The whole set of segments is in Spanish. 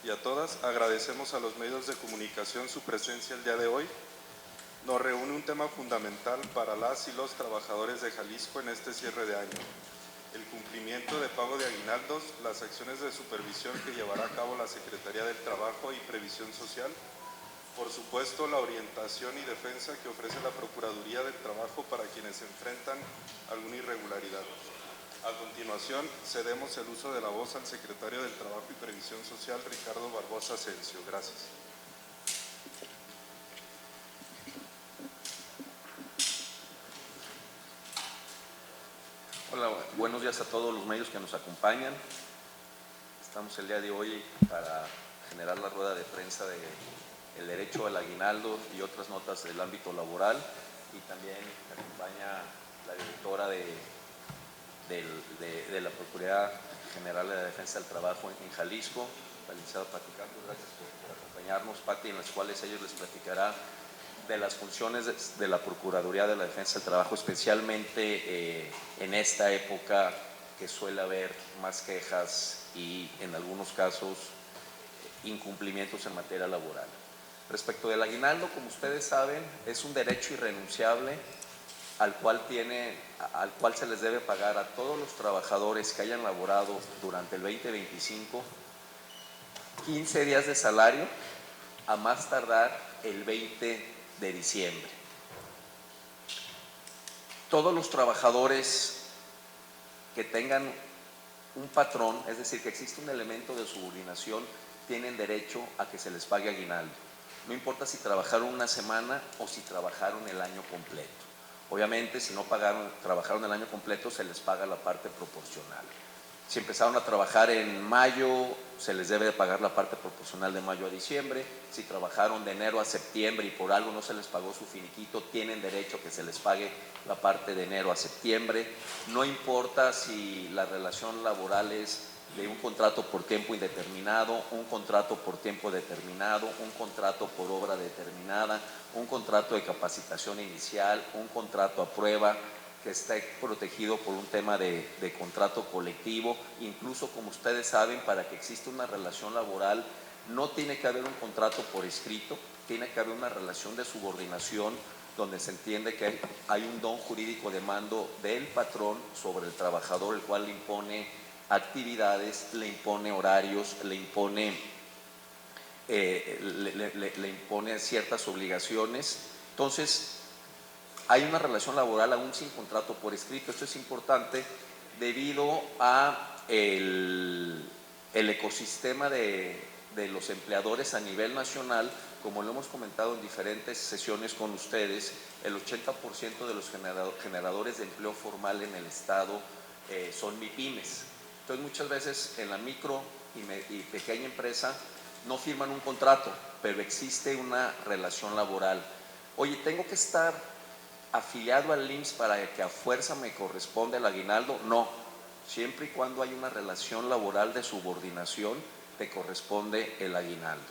y a todas. Agradecemos a los medios de comunicación su presencia el día de hoy. Nos reúne un tema fundamental para las y los trabajadores de Jalisco en este cierre de año: el cumplimiento de pago de aguinaldos, las acciones de supervisión que llevará a cabo la Secretaría del Trabajo y Previsión Social, por supuesto la orientación y defensa que ofrece la Procuraduría del Trabajo para quienes enfrentan alguna irregularidad. A continuación, cedemos el uso de la voz al secretario del Trabajo y Previsión Social, Ricardo Barbosa Asensio. Gracias. Hola, buenos días a todos los medios que nos acompañan. Estamos el día de hoy para generar la rueda de prensa de el derecho al aguinaldo y otras notas del ámbito laboral, y también me acompaña la directora de la Procuraduría General de la Defensa del Trabajo en Jalisco, la licenciada Pati Campos. Gracias por acompañarnos, Pati, en las cuales ellos les platicará de las funciones de la Procuraduría de la Defensa del Trabajo, especialmente en esta época que suele haber más quejas y en algunos casos incumplimientos en materia laboral. Respecto del aguinaldo, como ustedes saben, es un derecho irrenunciable al cual se les debe pagar a todos los trabajadores que hayan laborado durante el 2025 15 días de salario, a más tardar el 20 de diciembre. Todos los trabajadores que tengan un patrón, es decir, que existe un elemento de subordinación, tienen derecho a que se les pague aguinaldo. No importa si trabajaron una semana o si trabajaron el año completo. Obviamente, si no trabajaron el año completo, se les paga la parte proporcional. Si empezaron a trabajar en mayo, se les debe de pagar la parte proporcional de mayo a diciembre. Si trabajaron de enero a septiembre y por algo no se les pagó su finiquito, tienen derecho a que se les pague la parte de enero a septiembre. No importa si la relación laboral es de un contrato por tiempo indeterminado, un contrato por tiempo determinado, un contrato por obra determinada, un contrato de capacitación inicial, un contrato a prueba, que esté protegido por un tema de contrato colectivo. Incluso, como ustedes saben, para que exista una relación laboral no tiene que haber un contrato por escrito, tiene que haber una relación de subordinación donde se entiende que hay un don jurídico de mando del patrón sobre el trabajador, el cual le impone actividades, le impone horarios, le impone ciertas obligaciones. Entonces, hay una relación laboral aún sin contrato por escrito. Esto es importante debido a el ecosistema de los empleadores a nivel nacional. Como lo hemos comentado en diferentes sesiones con ustedes, el 80% de los generadores de empleo formal en el estado son MIPYMES. Entonces, muchas veces en la micro y pequeña empresa no firman un contrato, pero existe una relación laboral. Oye, tengo que estar afiliado al IMSS para que a fuerza me corresponda el aguinaldo. No, siempre y cuando hay una relación laboral de subordinación, te corresponde el aguinaldo.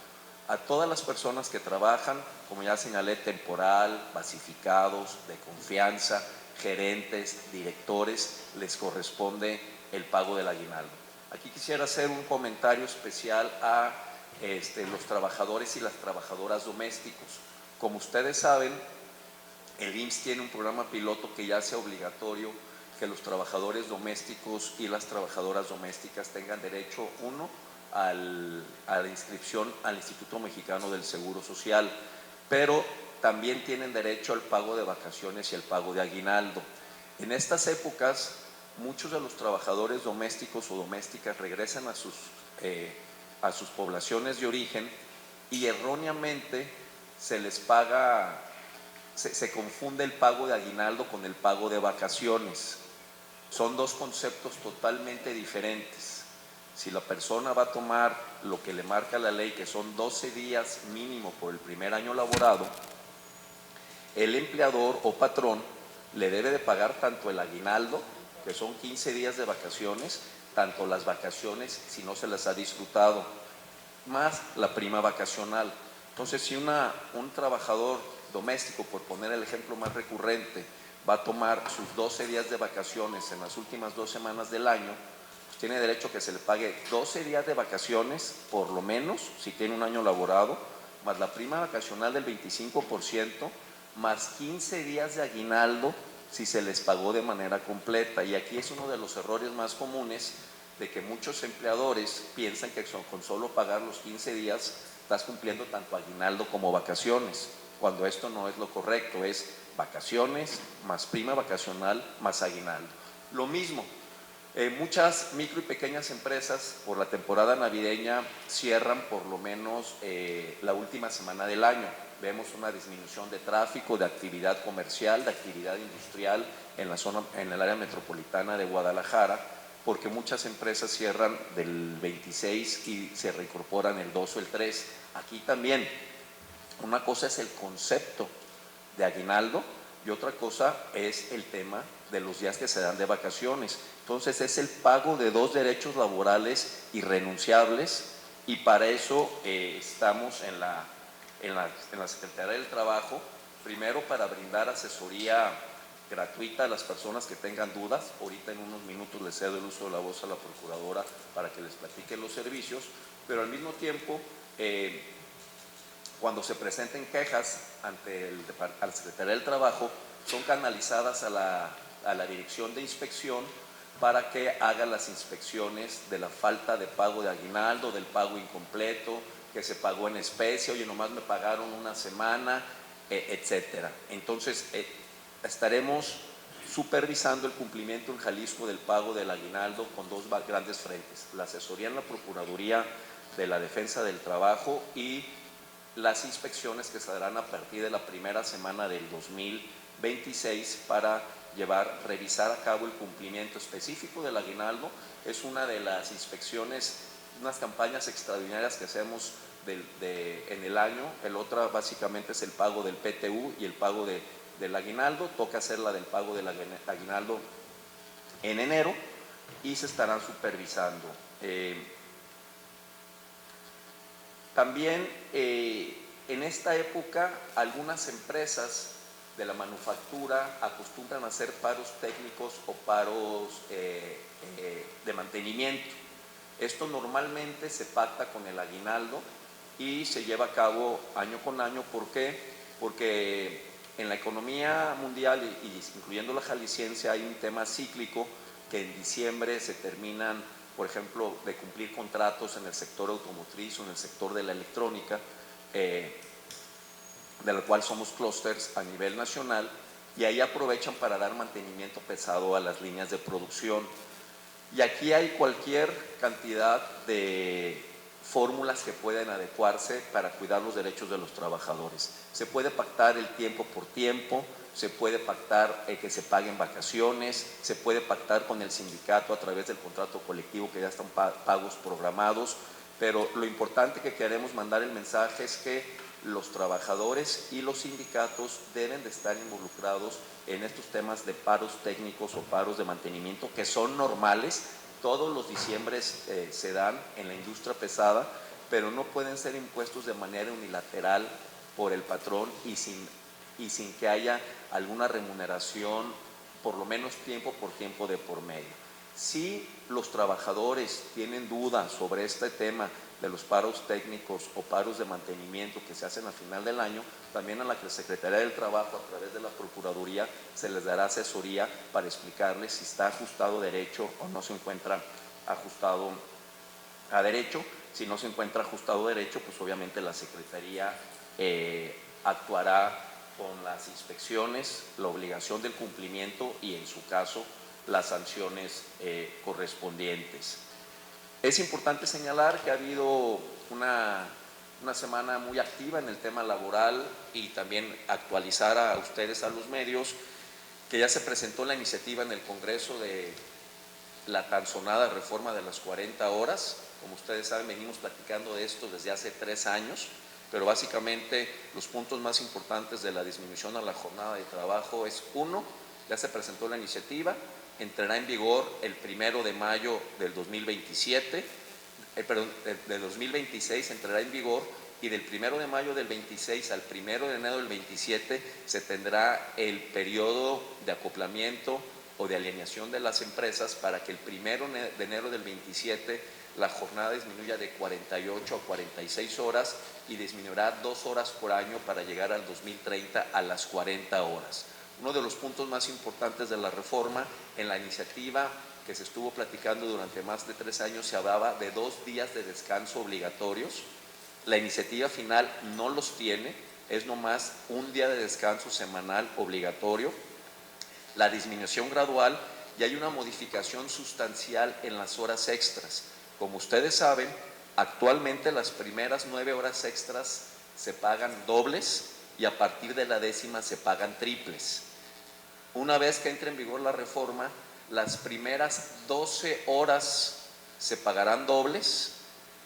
A todas las personas que trabajan, como ya señalé, temporal, basificados, de confianza, gerentes, directores, les corresponde el pago del aguinaldo. Aquí quisiera hacer un comentario especial a los trabajadores y las trabajadoras domésticos. Como ustedes saben, el IMSS tiene un programa piloto que ya hace obligatorio que los trabajadores domésticos y las trabajadoras domésticas tengan derecho, uno, a la inscripción al Instituto Mexicano del Seguro Social, pero también tienen derecho al pago de vacaciones y el pago de aguinaldo. En estas épocas, muchos de los trabajadores domésticos o domésticas regresan a sus poblaciones de origen y erróneamente se les paga. Se confunde el pago de aguinaldo con el pago de vacaciones. Son dos conceptos totalmente diferentes. Si la persona va a tomar lo que le marca la ley, que son 12 días mínimo por el primer año laborado, el empleador o patrón le debe de pagar tanto el aguinaldo, que son 15 días de vacaciones, tanto las vacaciones si no se las ha disfrutado, más la prima vacacional. Entonces, si un trabajador doméstico, por poner el ejemplo más recurrente, va a tomar sus 12 días de vacaciones en las últimas 2 semanas del año, pues tiene derecho a que se le pague 12 días de vacaciones, por lo menos, si tiene un año laborado, más la prima vacacional del 25%, más 15 días de aguinaldo si se les pagó de manera completa. Y aquí es uno de los errores más comunes de que muchos empleadores piensan que con solo pagar los 15 días estás cumpliendo tanto aguinaldo como vacaciones, cuando esto no es lo correcto, es vacaciones más prima vacacional más aguinaldo. Lo mismo, muchas micro y pequeñas empresas por la temporada navideña cierran por lo menos la última semana del año. Vemos una disminución de tráfico, de actividad comercial, de actividad industrial en el área metropolitana de Guadalajara, porque muchas empresas cierran del 26 y se reincorporan el 2 o el 3. Aquí también, una cosa es el concepto de aguinaldo y otra cosa es el tema de los días que se dan de vacaciones. Entonces es el pago de dos derechos laborales irrenunciables, y para eso estamos en la Secretaría del Trabajo, primero para brindar asesoría gratuita a las personas que tengan dudas. Ahorita en unos minutos les cedo el uso de la voz a la Procuradora para que les platique los servicios, pero al mismo tiempo cuando se presenten quejas ante la Secretaría del Trabajo, son canalizadas a la Dirección de Inspección para que haga las inspecciones de la falta de pago de aguinaldo, del pago incompleto, que se pagó en especie, oye, nomás me pagaron una semana, etcétera. Entonces, estaremos supervisando el cumplimiento en Jalisco del pago del aguinaldo con dos grandes frentes: la asesoría en la Procuraduría de la Defensa del Trabajo y las inspecciones que se darán a partir de la primera semana del 2026 para revisar a cabo el cumplimiento específico del aguinaldo. Es una de las inspecciones, unas campañas extraordinarias que hacemos en el año. El otro básicamente es el pago del PTU y el pago del aguinaldo. Toca hacer la del pago del aguinaldo en enero y se estarán supervisando. También en esta época algunas empresas de la manufactura acostumbran a hacer paros técnicos o paros de mantenimiento. Esto normalmente se pacta con el aguinaldo y se lleva a cabo año con año. ¿Por qué? Porque en la economía mundial, incluyendo la jalisciense, hay un tema cíclico que en diciembre se terminan, por ejemplo, de cumplir contratos en el sector automotriz o en el sector de la electrónica, de la cual somos clústeres a nivel nacional, y ahí aprovechan para dar mantenimiento pesado a las líneas de producción. Y aquí hay cualquier cantidad de fórmulas que pueden adecuarse para cuidar los derechos de los trabajadores. Se puede pactar el tiempo por tiempo, se puede pactar que se paguen vacaciones, se puede pactar con el sindicato a través del contrato colectivo, que ya están pagos programados, pero lo importante que queremos mandar el mensaje es que los trabajadores y los sindicatos deben de estar involucrados en estos temas de paros técnicos o paros de mantenimiento, que son normales. Todos los diciembres se dan en la industria pesada, pero no pueden ser impuestos de manera unilateral por el patrón y sin que haya alguna remuneración, por lo menos tiempo por tiempo de por medio. Si los trabajadores tienen dudas sobre este tema de los paros técnicos o paros de mantenimiento que se hacen al final del año, también a la Secretaría del Trabajo, a través de la Procuraduría, se les dará asesoría para explicarles si está ajustado a derecho o no se encuentra ajustado a derecho. Si no se encuentra ajustado a derecho, pues obviamente la Secretaría actuará con las inspecciones, la obligación del cumplimiento y, en su caso, las sanciones correspondientes. Es importante señalar que ha habido una semana muy activa en el tema laboral, y también actualizar a ustedes, a los medios, que ya se presentó la iniciativa en el Congreso de la tan sonada reforma de las 40 horas. Como ustedes saben, venimos platicando de esto desde hace 3 años, pero básicamente los puntos más importantes de la disminución a la jornada de trabajo es: 1, ya se presentó la iniciativa, entrará en vigor el 1 de mayo del 2027, del 2026 entrará en vigor, y del 1 de mayo del 26 al 1 de enero del 27 se tendrá el periodo de acoplamiento o de alineación de las empresas para que el 1 de enero del 27 la jornada disminuya de 48 a 46 horas y disminuirá 2 horas por año para llegar al 2030 a las 40 horas. Uno de los puntos más importantes de la reforma, en la iniciativa que se estuvo platicando durante más de 3 años, se hablaba de 2 días de descanso obligatorios. La iniciativa final no los tiene, es nomás un día de descanso semanal obligatorio. La disminución gradual, y hay una modificación sustancial en las horas extras. Como ustedes saben, actualmente las primeras 9 horas extras se pagan dobles y a partir de la 10ª se pagan triples. Una vez que entre en vigor la reforma, las primeras 12 horas se pagarán dobles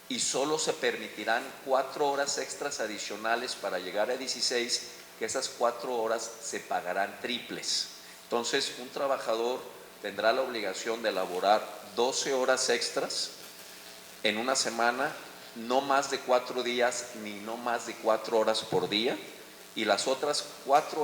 y solo se permitirán 4 horas extras adicionales para llegar a 16, que esas 4 horas se pagarán triples. Entonces, un trabajador tendrá la obligación de elaborar 12 horas extras en una semana, no más de 4 días ni no más de 4 horas por día, y las otras 4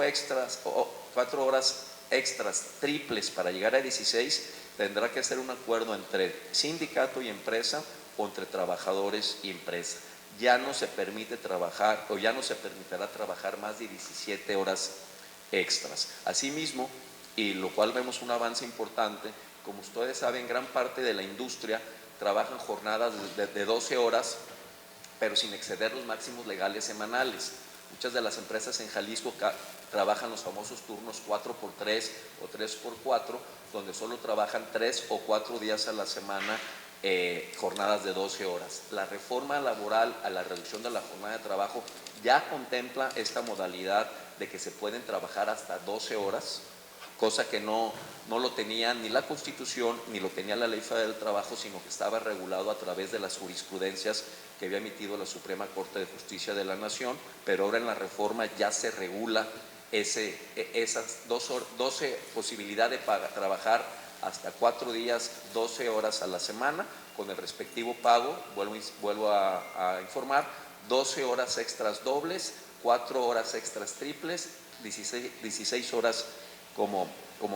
horas extras triples para llegar a 16 tendrá que ser un acuerdo entre sindicato y empresa o entre trabajadores y empresa. Ya no se permite trabajar o ya no se permitirá trabajar más de 17 horas extras. Asimismo, y lo cual vemos un avance importante, como ustedes saben, gran parte de la industria trabajan jornadas de 12 horas, pero sin exceder los máximos legales semanales. Muchas de las empresas en Jalisco trabajan los famosos turnos 4x3 o 3x4, donde solo trabajan 3 o 4 días a la semana, jornadas de 12 horas. La reforma laboral a la reducción de la jornada de trabajo ya contempla esta modalidad de que se pueden trabajar hasta 12 horas, cosa que no lo tenía ni la Constitución ni lo tenía la Ley Federal del Trabajo, sino que estaba regulado a través de las jurisprudencias que había emitido la Suprema Corte de Justicia de la Nación, pero ahora en la reforma ya se regula esas 12 posibilidades de trabajar hasta 4 días, 12 horas a la semana, con el respectivo pago. Vuelvo a informar, 12 horas extras dobles, 4 horas extras triples, 16 horas como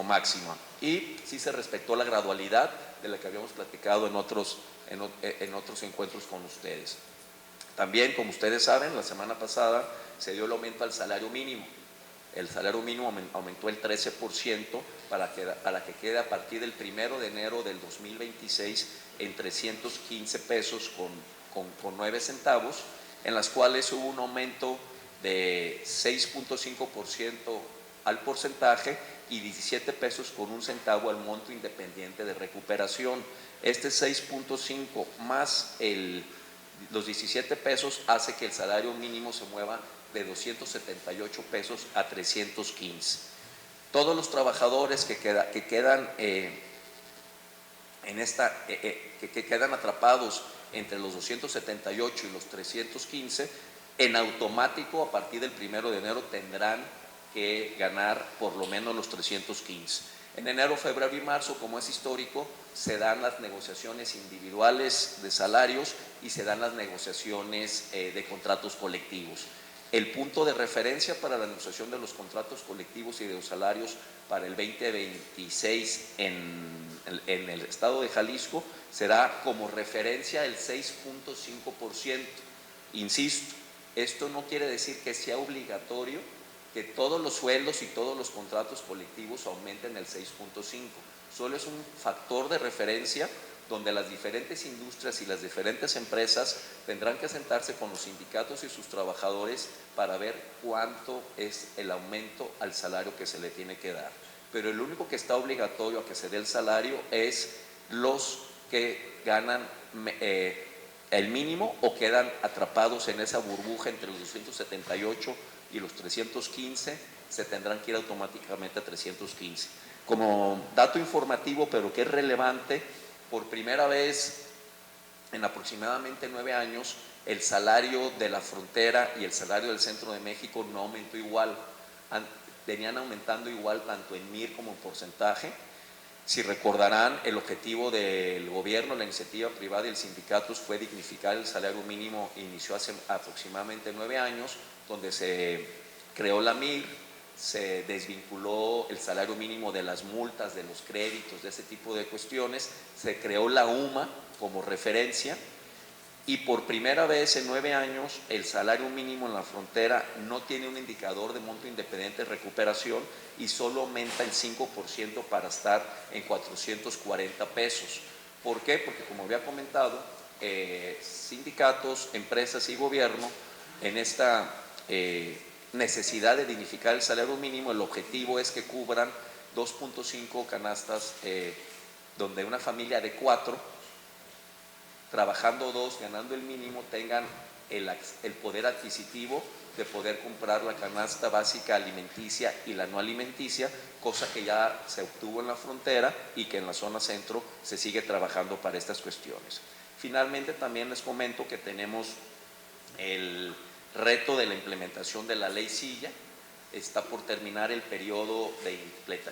máxima. Y sí se respetó la gradualidad de la que habíamos platicado en otros encuentros con ustedes. También, como ustedes saben, la semana pasada se dio el aumento al salario mínimo. El salario mínimo aumentó el 13% para que quede a partir del 1 de enero del 2026 en 315 pesos con 9 centavos, en las cuales hubo un aumento de 6.5% al porcentaje y 17 pesos con 1 centavo al monto independiente de recuperación. Este 6.5 más los 17 pesos hace que el salario mínimo se mueva de 278 pesos a 315. Todos los trabajadores que quedan que quedan atrapados entre los 278 y los 315, en automático a partir del 1 de enero tendrán que ganar por lo menos los 315. En enero, febrero y marzo, como es histórico, se dan las negociaciones individuales de salarios y se dan las negociaciones de contratos colectivos. El punto de referencia para la negociación de los contratos colectivos y de los salarios para el 2026 en el estado de Jalisco será como referencia el 6.5%. Insisto, esto no quiere decir que sea obligatorio que todos los sueldos y todos los contratos colectivos aumenten el 6.5%. Solo es un factor de referencia donde las diferentes industrias y las diferentes empresas tendrán que sentarse con los sindicatos y sus trabajadores para ver cuánto es el aumento al salario que se le tiene que dar. Pero el único que está obligatorio a que se dé el salario es los que ganan el mínimo o quedan atrapados en esa burbuja entre los 278 y los 315, se tendrán que ir automáticamente a 315. Como dato informativo, pero que es relevante, por primera vez en aproximadamente 9 años, el salario de la frontera y el salario del centro de México no aumentó igual. Venían aumentando igual tanto en MIR como en porcentaje. Si recordarán, el objetivo del gobierno, la iniciativa privada y el sindicato fue dignificar el salario mínimo. Inició hace aproximadamente 9 años, donde se creó la MIR, se desvinculó el salario mínimo de las multas, de los créditos, de ese tipo de cuestiones, se creó la UMA como referencia y por primera vez en 9 años el salario mínimo en la frontera no tiene un indicador de monto independiente de recuperación y solo aumenta el 5% para estar en 440 pesos. ¿Por qué? Porque como había comentado, sindicatos, empresas y gobierno en esta necesidad de dignificar el salario mínimo, el objetivo es que cubran 2.5 canastas, donde una familia de 4, trabajando 2, ganando el mínimo, tengan el poder adquisitivo de poder comprar la canasta básica alimenticia y la no alimenticia, cosa que ya se obtuvo en la frontera y que en la zona centro se sigue trabajando para estas cuestiones. Finalmente también les comento que tenemos el reto de la implementación de la ley Silla. Está por terminar el periodo de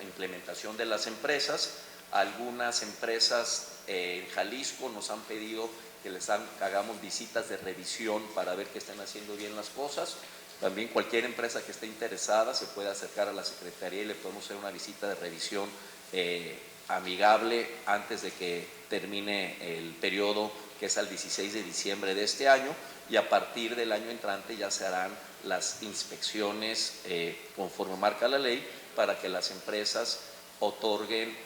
implementación de las empresas. Algunas empresas en Jalisco nos han pedido que hagamos visitas de revisión para ver que estén haciendo bien las cosas. También cualquier empresa que esté interesada se puede acercar a la Secretaría y le podemos hacer una visita de revisión amigable antes de que termine el periodo, que es al 16 de diciembre de este año, y a partir del año entrante ya se harán las inspecciones conforme marca la ley para que las empresas otorguen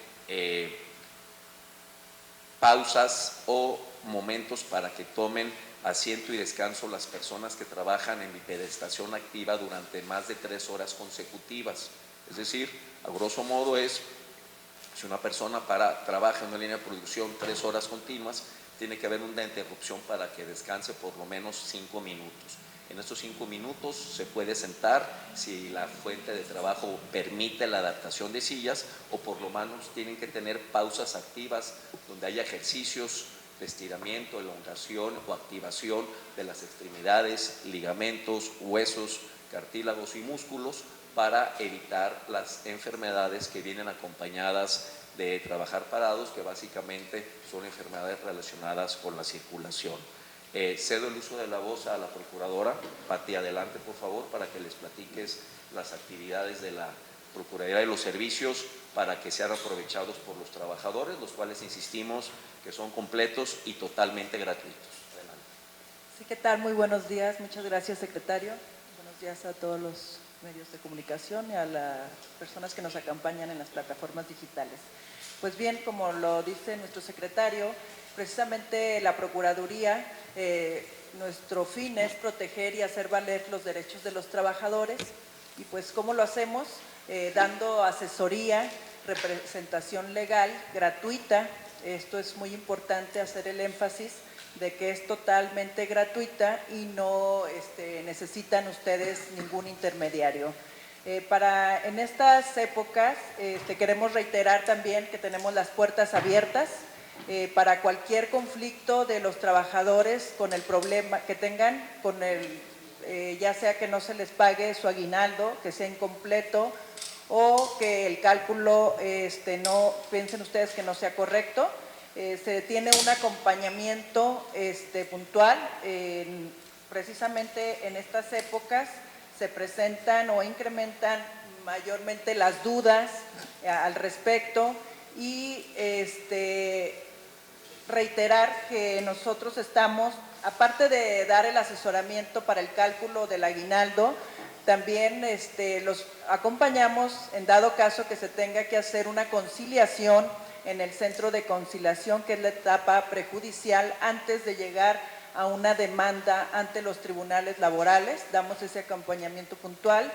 pausas o momentos para que tomen asiento y descanso las personas que trabajan en bipedestación activa durante más de 3 horas consecutivas. Es decir, a grosso modo es, si una persona trabaja en una línea de producción 3 horas continuas, tiene que haber una interrupción para que descanse por lo menos 5 minutos. En estos 5 minutos se puede sentar si la fuente de trabajo permite la adaptación de sillas, o por lo menos tienen que tener pausas activas donde haya ejercicios de estiramiento, elongación o activación de las extremidades, ligamentos, huesos, cartílagos y músculos para evitar las enfermedades que vienen acompañadas de trabajar parados, que básicamente son enfermedades relacionadas con la circulación. Cedo el uso de la voz a la procuradora. Pati, adelante por favor para que les platiques las actividades de la Procuraduría de los Servicios para que sean aprovechados por los trabajadores, los cuales insistimos que son completos y totalmente gratuitos. Adelante. Sí, ¿qué tal? Muy buenos días. Muchas gracias, secretario. Buenos días a todos los medios de comunicación y a las personas que nos acompañan en las plataformas digitales. Pues bien, como lo dice nuestro secretario, precisamente la Procuraduría, nuestro fin es proteger y hacer valer los derechos de los trabajadores. Y pues, ¿cómo lo hacemos? Dando asesoría, representación legal gratuita. Esto es muy importante hacer el énfasis de que es totalmente gratuita y no necesitan ustedes ningún intermediario. En estas épocas queremos reiterar también que tenemos las puertas abiertas para cualquier conflicto de los trabajadores con el problema que tengan, ya sea que no se les pague su aguinaldo, que sea incompleto, o que el cálculo no piensen ustedes que no sea correcto. Se tiene un acompañamiento puntual. Precisamente en estas épocas se presentan o incrementan mayormente las dudas al respecto, y reiterar que nosotros estamos, aparte de dar el asesoramiento para el cálculo del aguinaldo, también los acompañamos en dado caso que se tenga que hacer una conciliación en el centro de conciliación, que es la etapa prejudicial antes de llegar a una demanda ante los tribunales laborales. Damos ese acompañamiento puntual.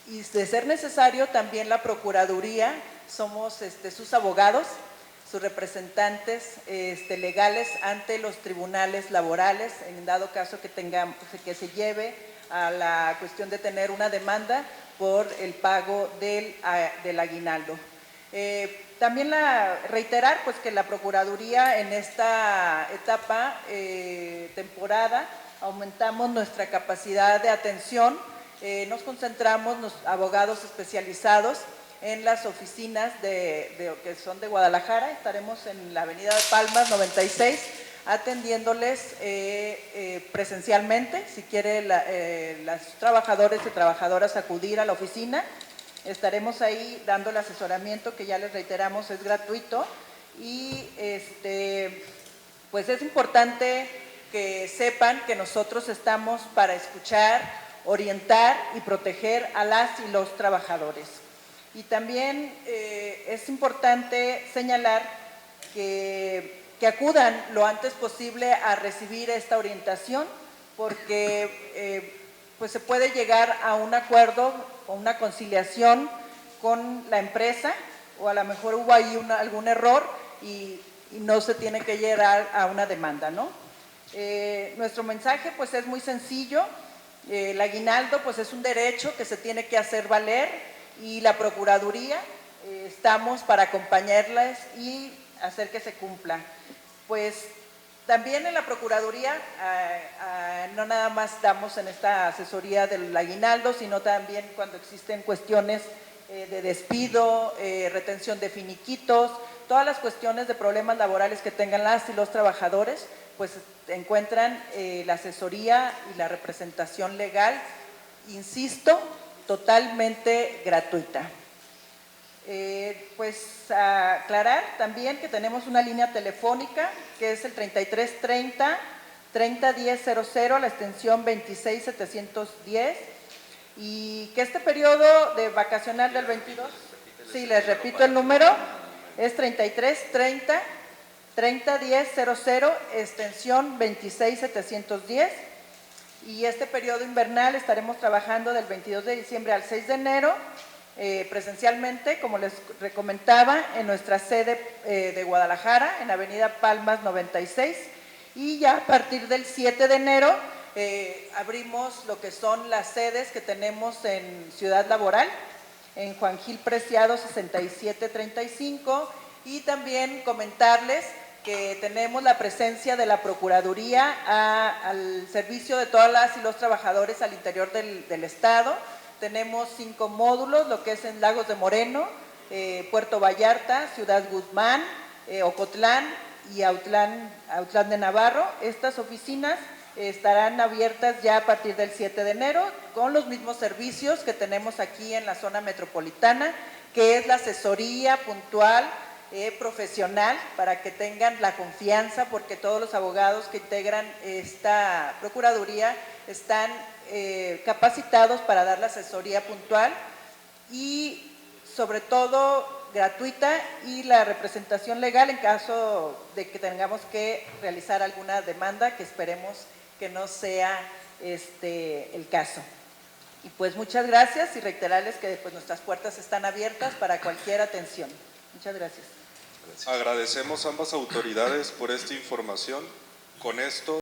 Y de ser necesario, también la Procuraduría, somos sus abogados, sus representantes legales ante los tribunales laborales, en dado caso que se lleve a la cuestión de tener una demanda por el pago del aguinaldo. También reiterar pues que la Procuraduría en esta etapa temporada aumentamos nuestra capacidad de atención. Nos concentramos los abogados especializados en las oficinas que son de Guadalajara. Estaremos en la avenida de Palmas 96, atendiéndoles presencialmente. Si quiere las trabajadores y trabajadoras acudir a la oficina, estaremos ahí dando el asesoramiento que ya les reiteramos es gratuito. Y pues es importante que sepan que nosotros estamos para escuchar, orientar y proteger a las y los trabajadores. Y también es importante señalar que acudan lo antes posible a recibir esta orientación, porque pues se puede llegar a un acuerdo o una conciliación con la empresa, o a lo mejor hubo ahí algún error y no se tiene que llegar a una demanda, ¿no? Nuestro mensaje pues es muy sencillo. El aguinaldo pues es un derecho que se tiene que hacer valer, y la Procuraduría estamos para acompañarlas y hacer que se cumpla. Pues también en la Procuraduría no nada más damos en esta asesoría del aguinaldo, sino también cuando existen cuestiones de despido, retención de finiquitos, todas las cuestiones de problemas laborales que tengan las y los trabajadores, pues encuentran la asesoría y la representación legal, insisto, totalmente gratuita. Pues aclarar también que tenemos una línea telefónica que es el 3330 301000, la extensión 26710, y que este periodo de vacacional del 22, sí, les repito el número, es 3330 301000, extensión 26710, y este periodo invernal estaremos trabajando del 22 de diciembre al 6 de enero, presencialmente, como les comentaba, en nuestra sede de Guadalajara, en Avenida Palmas 96, y ya a partir del 7 de enero abrimos lo que son las sedes que tenemos en Ciudad Laboral, en Juan Gil Preciado 6735, y también comentarles que tenemos la presencia de la Procuraduría al servicio de todas las y los trabajadores al interior del Estado. Tenemos 5 módulos, lo que es en Lagos de Moreno, Puerto Vallarta, Ciudad Guzmán, Ocotlán y Autlán de Navarro. Estas oficinas estarán abiertas ya a partir del 7 de enero con los mismos servicios que tenemos aquí en la zona metropolitana, que es la asesoría puntual, profesional, para que tengan la confianza, porque todos los abogados que integran esta Procuraduría están capacitados para dar la asesoría puntual y sobre todo gratuita, y la representación legal en caso de que tengamos que realizar alguna demanda, que esperemos que no sea el caso. Y pues muchas gracias, y reiterarles que pues nuestras puertas están abiertas para cualquier atención. Muchas gracias. Agradecemos a ambas autoridades por esta información. Con esto